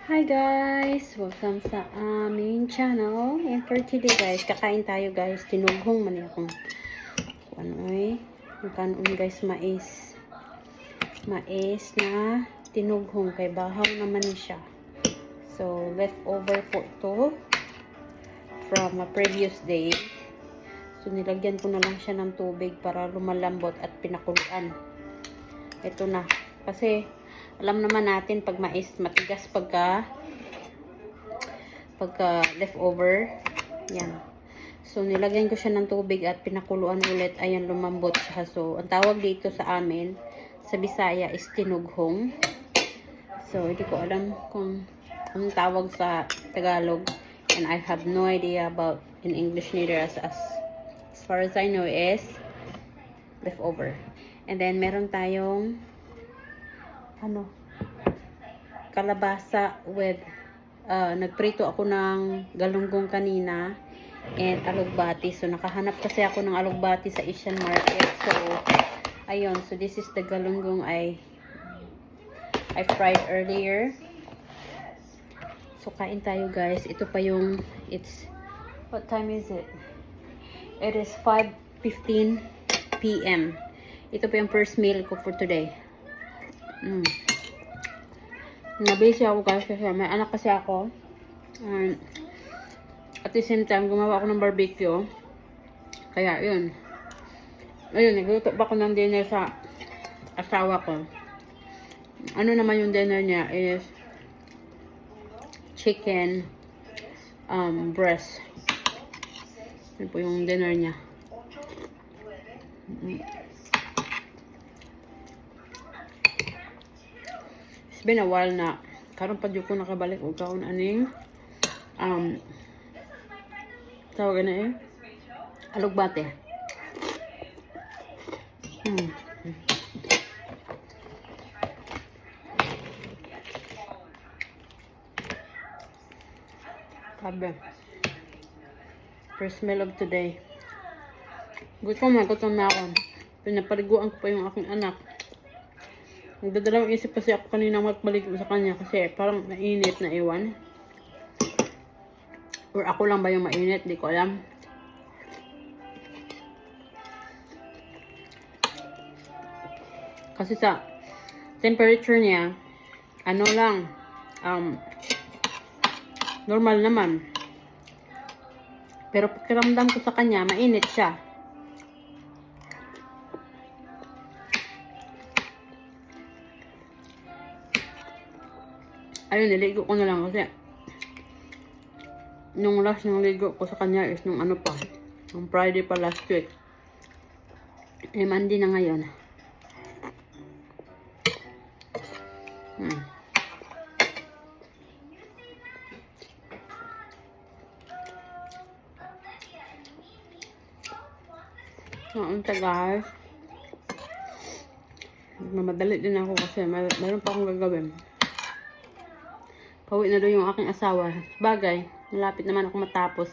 Hi guys! Welcome sa aming channel. And for today guys, kakain tayo guys. Tinughong man akong kanoy. Yung kanon guys, mais. Mais na tinughong. Kay bahaw naman siya. So, leftover po ito from a previous day. So, nilagyan ko na lang siya ng tubig para lumalambot at pinakuluan. Ito na. Kasi, alam naman natin pag mais matigas pagka leftover. Yan. So nilagyan ko siya ng tubig at pinakuluan ulit. Ayan, lumambot siya. So ang tawag dito sa amin sa Bisaya is tinughong. So hindi ko alam kung anong tawag sa Tagalog, and I have no idea about in English neither. As far as I know is leftover. And then meron tayong kalabasa with nagprito ako ng galunggong kanina and alugbati. So nakahanap kasi ako ng alugbati sa Asian market. So ayun, so this is the galunggong I fried earlier. So kain tayo guys. Ito pa yung what time is it? It is 5:15 PM. Ito pa yung first meal ko for today. Nabisi ako guys kasi may anak kasi ako. At the same time, gumawa ako ng barbecue. Kaya yun. Ayun, nagluto pa ako ng dinner sa asawa ko. Ano naman yung dinner niya is chicken breast. Yun po yung dinner niya. It's been a while na karon pa ko nakabalik og kaon aning tawag na alugbate. Sabi, first meal of today. Gutom na ako. Pinapaliguan ko pa yung aking anak. Nagdadalawang isip kasi ako kanina magpaligo sa kanya kasi parang mainit na iwan. Or ako lang ba yung mainit? Di ko alam. Kasi sa temperature niya, ano lang, normal naman. Pero pakiramdam ko sa kanya, mainit siya. Ayun, niligo ko na lang kasi nung last nung ligo ko sa kanya is nung nung Friday pa last week. Monday na ngayon. Unta guys. Mamadali din ako kasi meron pa akong gagawin. Pauwi na doon yung aking asawa. Bagay, malapit naman ako matapos.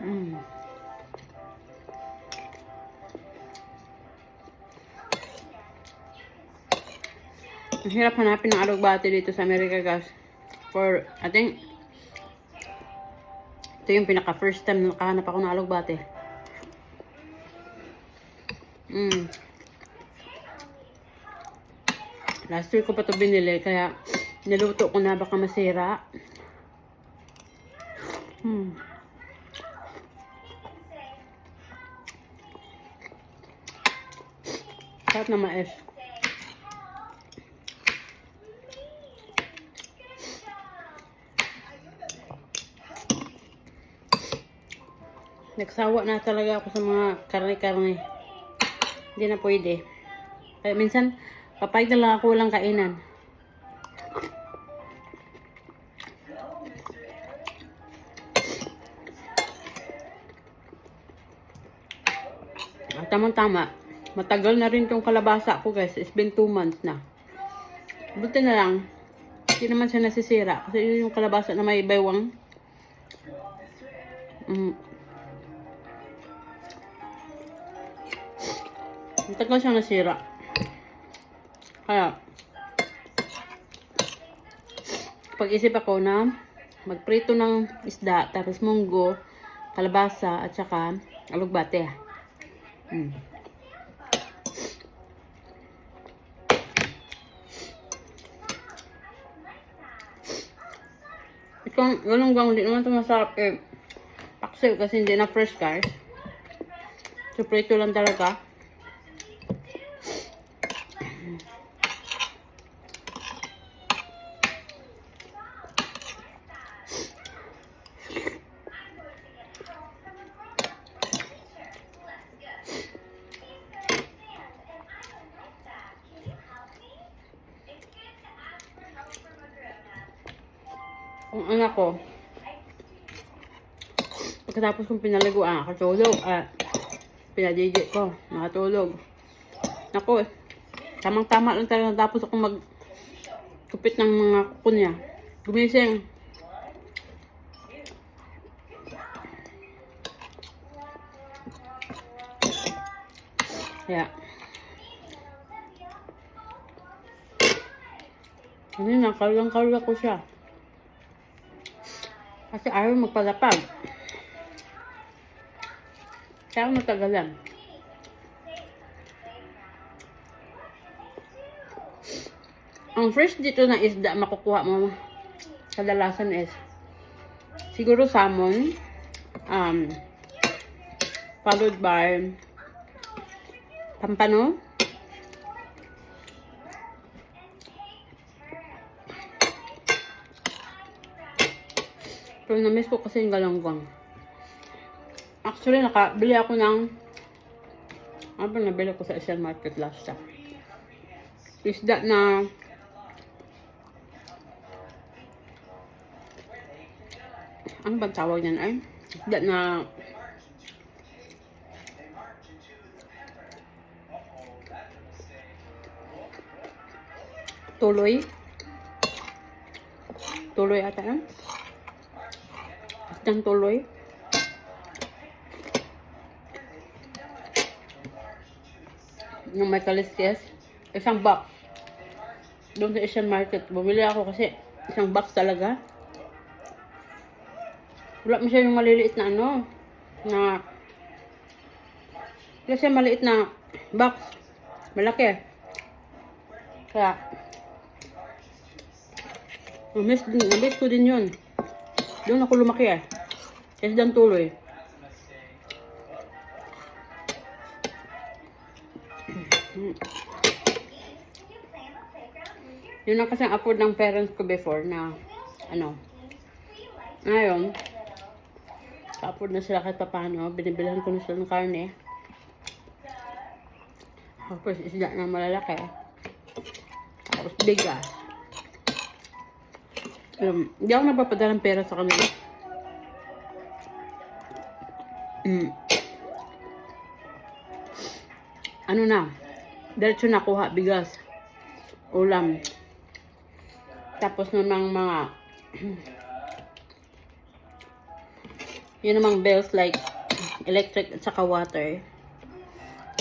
Ang hirap hanapin ng alugbati dito sa Amerika guys. For, I think, ito yung pinaka first time na nakahanap ako ng alugbati. Last week ko pa ito binili, kaya niluto ko na baka masira. Sarap na mais. Nagsawa na talaga ako sa mga karne-karne. Hindi na pwede. Kaya minsan, papayag na lang ako walang kainan. At tamang-tama, matagal na rin tong kalabasa ko guys. It's been 2 months na. Buti na lang, hindi naman siya nasisira. Kasi yun yung kalabasa na may baywang. Matagal siyang nasira. Kaya, pag-isip ako na magprito ng isda, tapos munggo, kalabasa, at saka alugbate. Itong galunggong, hindi naman ito masarap eh. Paksiw kasi hindi na fresh guys. So, prito lang talaga. Ang anak ko, pagkatapos kong pinaliguan, nakatulog. Pinadidit ko, nakatulog. Ako, tamang-tama lang talaga natapos ako magkupit ng mga kuko niya. Gumising. Kaya, kanina, kalulang-kalula ko siya. Kasi ayaw magpalapag. Kaya matagalan. Ang fresh dito na isda makukuha mo kadalasan is siguro salmon, followed by pampano, pero na-miss ko kasi yung galunggong. Actually, nakabili ako ng ano ba nabili ko sa Asian Market last time? Isda na ano bang tawag yan ay? Isda na tuloy. Tuloy ata yan. Isdang tuloy. Yung may kaliskes. Isang box. Doon sa Asian Market. Bumili ako kasi isang box talaga. Wala mo siya yung maliliit na ano. Na kasi maliit na box. Malaki. Kaya na-miss ko din yun. Doon ako lumaki eh. Isdang tuloy. Yun ang kasi ang afford ng parents ko before na ano. Ngayon, ka-afford na sila kahit paano. Binibilhan ko na sila ng karne. Tapos isda na malalaki. Tapos bigas. Hindi ako napapadala ng pera sa kanila. Ano na, diretso nakuha bigas, ulam. Tapos namang mga yun namang bills like electric at saka water.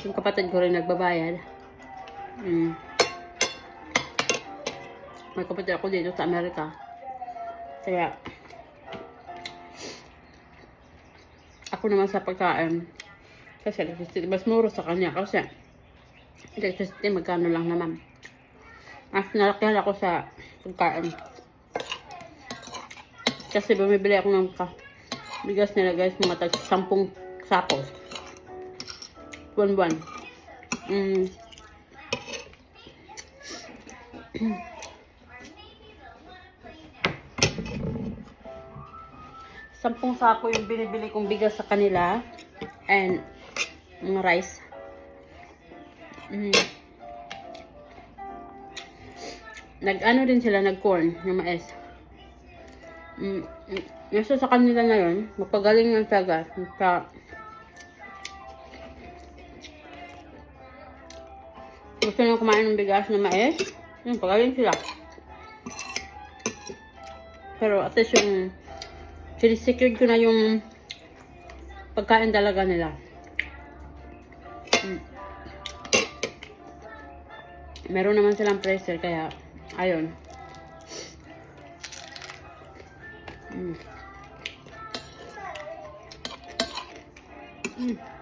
Yung kapatid ko rin nagbabayad. May kapatid ako dito sa Amerika. Kaya ako naman sa pagkain kasi electricity mas mura sa kanya kasi electricity magkano lang naman. Mas nalakihan ako sa pagkain kasi bumibili ako ng bigas nila guys, mga tag 10 sapos buwan-buwan. Sampung sako yung binibili kong bigas sa kanila and mga rice. Nag-ano din sila, nag-corn, yung mais. Nasa sa kanila na yun, mapagaling ng taga. Gusto nyo kumain ng bigas na mais, pagaling sila. Pero at least yung sinisecured ko na yung pagkain talaga nila. Meron naman silang freezer kaya ayun. Mm. Mm.